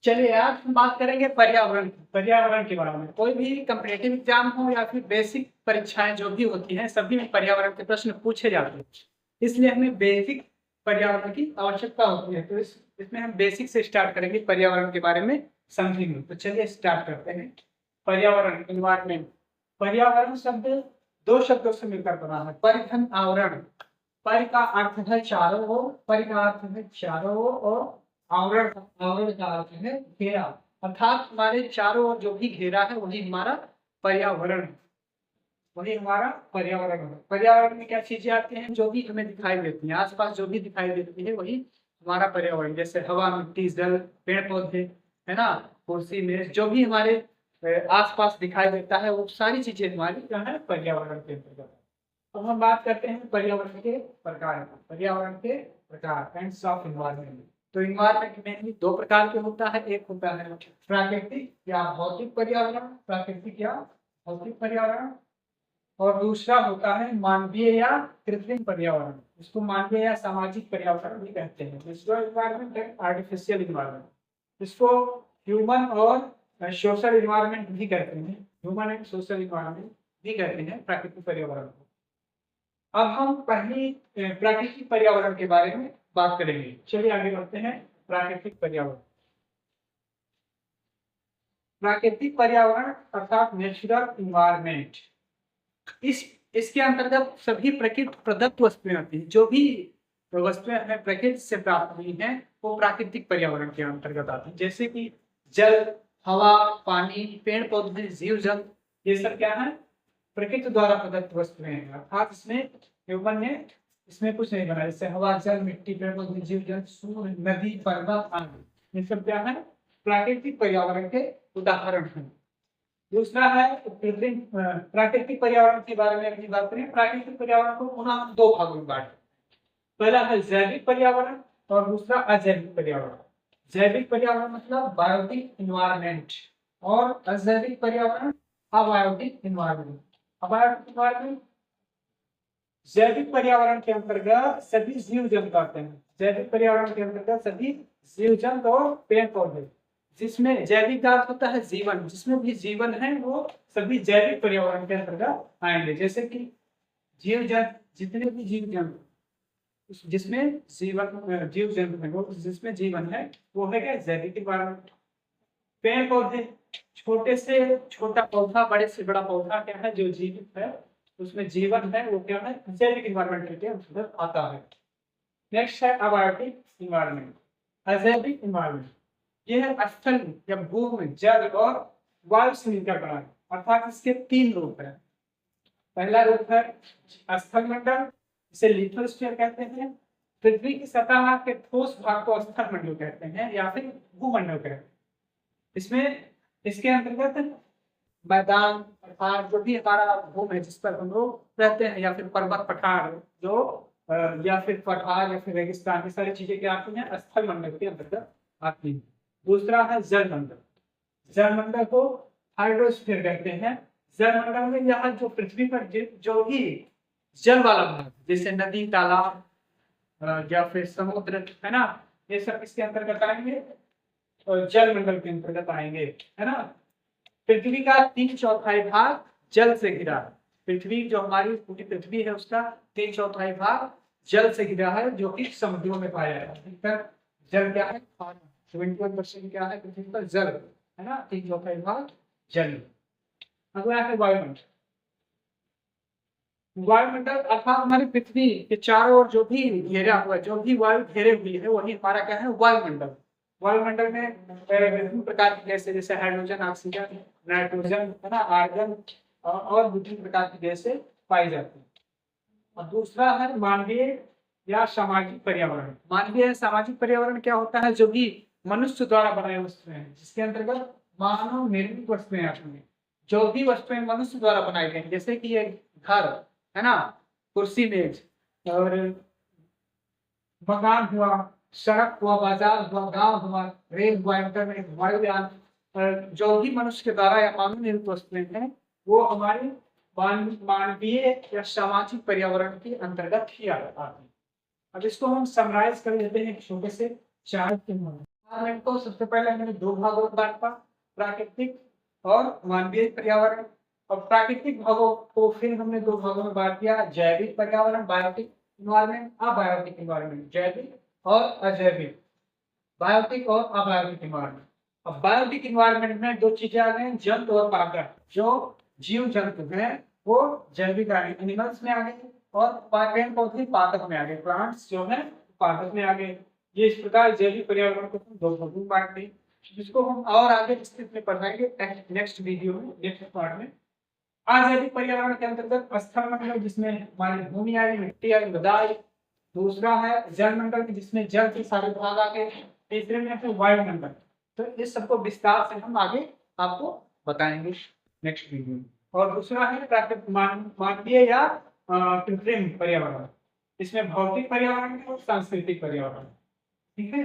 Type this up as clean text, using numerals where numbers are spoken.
चलिए आज हम बात करेंगे पर्यावरण के बारे में। कोई भी कम्पिटिटिव एग्जाम हो या फिर बेसिक परीक्षाएं जो भी होती हैं, सभी में पर्यावरण के प्रश्न पूछे जाते हैं। इसलिए हमें बेसिक पर्यावरण की आवश्यकता होती है। तो इसमें हम बेसिक से स्टार्ट करेंगे, पर्यावरण के बारे में समझेंगे। तो चलिए स्टार्ट करते हैं। पर्यावरण, एनवायरमेंट। पर्यावरण शब्द दो शब्दों से मिलकर बना है, परिघन, आवरण। पर का अर्थ है चारों ओर, पर का अर्थ है चारों ओर, और आवरण का अर्थ है घेरा। अर्थात हमारे चारों ओर जो भी घेरा है वही हमारा पर्यावरण है। वही हमारा पर्यावरण है। पर्यावरण में क्या चीजें आती हैं? जो भी हमें दिखाई देती हैं, आसपास जो भी दिखाई देती है वही हमारा पर्यावरण। जैसे हवा, मिट्टी, जल, पेड़ पौधे, है ना, कुर्सी, मेज, जो भी हमारे आसपास दिखाई देता है वो सारी चीजें हमारी क्या है? पर्यावरण के अंतर्गत। तो हम बात करते हैं पर्यावरण के प्रकार। पर्यावरण के प्रकार, काइंड्स ऑफ एनवायरनमेंट। तो इन्वायरमेंट मेनली दो प्रकार के होता है। एक होता है प्राकृतिक या भौतिक पर्यावरण, प्राकृतिक या भौतिक पर्यावरण, और दूसरा होता है मानवीय या कृत्रिम पर्यावरण। इसको मानवीय या सामाजिक पर्यावरण भी कहते हैं। Natural environment and artificial environment. इसको ह्यूमन और सोशल इन्वायरमेंट भी कहते हैं। ह्यूमन एंड सोशल इन्वायरमेंट भी कहते हैं प्राकृतिक पर्यावरण को। अब हम पहली प्राकृतिक पर्यावरण के बारे में बात करेंगे। चलिए आगे बढ़ते हैं। प्राकृतिक पर्यावरण। प्राकृतिक पर्यावरण अर्थात नेचुरल इन्वायरमेंट, इसके अंतर्गत सभी प्रकृति प्रदत्त वस्तुएं आती हैं। जो भी वस्तुएं हमें प्रकृति से प्राप्त हुई हैं वो प्राकृतिक पर्यावरण के अंतर्गत आती हैं। जैसे कि जल, हवा, पानी, पेड़ पौधे, जीव जंतु, ये सब क्या है? प्रकृति द्वारा प्रदत्त वस्तुएं हैं। अर्थात इसमें ह्यूमन ने इसमें कुछ नहीं बनाया। जैसे हवा, जल, मिट्टी, पेड़ पौधे, जीव जंतु, सूर्य, नदी, पर्वत आदि, ये सब क्या है? प्राकृतिक पर्यावरण के उदाहरण हैं। दूसरा है कृत्रिम प्राकृतिक पर्यावरण के बारे में अगर बात करें। प्राकृतिक पर्यावरण को पुनः हम दो भागों में बांटते हैं। पहला है जैविक पर्यावरण और दूसरा अजैविक पर्यावरण। जैविक पर्यावरण मतलब बायोटिक इन्वायरमेंट, और अजैविक पर्यावरण अबायोटिक इन्वायरमेंट। अबायोटिक इन्वायरमेंट जैविक पर्यावरण के अंतर्गत सभी जीव जंतु आते हैं। जैविक पर्यावरण के अंतर्गत सभी जीव जंतु और पेड़ पौधे, जिसमें जैविक का अर्थ होता है जीवन। जिसमें भी जीवन है वो सभी जैविक पर्यावरण के अंतर्गत आएंगे। जैसे कि जीव जंतु, जितने भी जीव जंतु जिसमें जीव जंतु है वो जिसमें जीवन है वो है क्या? जैविक इन्वायरमेंट। पेड़ पौधे, छोटे से छोटा पौधा, बड़े से बड़ा पौधा क्या है? जो जीवित है, उसमें जीवन है, वो क्या है? जैविक इन्वायरमेंट के अंतर्गत आता है। नेक्स्ट है अबायोटिक इन्वायरमेंट, अजैविक इन्वायरमेंट। यह है स्थल या भूमि, जल और वायु से मिलकर बना है। अर्थात इसके तीन रूप हैं। पहला रूप है स्थल मंडल, इसे लिथोस्फीयर कहते हैं। पृथ्वी की सतह के ठोस भाग को स्थल मंडल कहते हैं या फिर भूमंडल कहते हैं। इसमें इसके अंतर्गत मैदान, पठार, जो भी हमारा भूमि है जिस पर हम लोग रहते हैं, या फिर पर्वत, पठार, जो या फिर पठार या फिर रेगिस्तान, ये सारी चीजें क्या आती हैं? स्थल मंडल के अंतर्गत आती हैं। दूसरा है जल मंडल। जल मंडल को हाइड्रोस्फीयर कहते हैं। जल मंडल में यहाँ जो पृथ्वी पर जो भी जल वाला भाग, जैसे नदी, तालाब या फिर समुद्र, है ना, ये सब इसके अंतर्गत आएंगे और जल मंडल के अंतर्गत आएंगे, है ना। पृथ्वी का 3/4 भाग जल से घिरा है। पृथ्वी, जो हमारी पूरी पृथ्वी है, उसका 3/4 भाग जल से घिरा है, जो कि समुद्रों में पाया जाता है। जल क्या है? 71% क्या है पृथ्वी पर? जल, है ना। 3/4 भाग जल। अगला है वायुमंडल। वायुमंडल अर्थात हमारी पृथ्वी के चारों ओर जो भी घेरा हुआ, जो भी वायु घेरे हुई है, वही हमारा क्या है? वायुमंडल। वायुमंडल में विभिन्न प्रकार की गैसें, जैसे हाइड्रोजन, ऑक्सीजन, नाइट्रोजन, है ना, आर्गन और विभिन्न प्रकार की गैसें पाई जाती है। और दूसरा है मानवीय या सामाजिक पर्यावरण। मानवीय या सामाजिक पर्यावरण क्या होता है? जो भी मनुष्य द्वारा बनाई वस्तुएं हैं, जिसके अंतर्गत मानव निर्मित वस्तुएं आती हैं। जो भी वस्तुएं मनुष्य द्वारा बनाई गई, जैसे कि ये घर, है ना, कुर्सी, मेज, और मकान हुआ, सड़क हुआ, बाजार हुआ, गांव हुआ, रेल हुआ, इंटरनेट, वायुयान, जो भी मनुष्य के द्वारा या मानव निर्मित वस्तुएं हैं वो हमारी मानवीय या सामाजिक पर्यावरण के अंतर्गत ही आती है। अब इसको हम समराइज कर लेते हैं छोटे से चार्ट के द्वारा। पर्यावरण को सबसे पहले हमने दो भागों में बांटा, प्राकृतिक और मानवीय पर्यावरण। और प्राकृतिक भागों को फिर हमने दो भागों में बांट दिया, जैविक पर्यावरण बायोटिक इन्वायरमेंट, अबायोटिक इन्वायरमेंट, जैविक और अजैविक, बायोटिक और अबायोटिक इन्वायरमेंट। अब बायोटिक इन्वायरमेंट में दो चीजें आ गई, जंतु और पादप। जो जीव जंतु हैं वो जैविक एनिमल्स में आ गए और पेड़ पौधे पादप में आ गए, प्लांट्स जो है पादप में आ गए। ये इस प्रकार जैविक पर्यावरण को हम दो भागों में बांट दें, जिसको हम और आगे विस्तृत में पढ़ाएंगे नेक्स्ट वीडियो में, नेक्स्ट पार्ट में। अजैविक पर्यावरण के अंतर्गत स्थल मंडल जिसमें हमारी भूमि आई, मिट्टी आई, मृदा आई। दूसरा है जल मंडल जिसमें जल के सारे भाग आ गए। तीसरे में है वायुमंडल। तो इस सबको विस्तार से हम आगे आपको बताएंगे नेक्स्ट वीडियो में। और दूसरा है प्राकृतिक मानवीय या कृत्रिम पर्यावरण। इसमें भौतिक पर्यावरण और सांस्कृतिक पर्यावरण। ठीक है।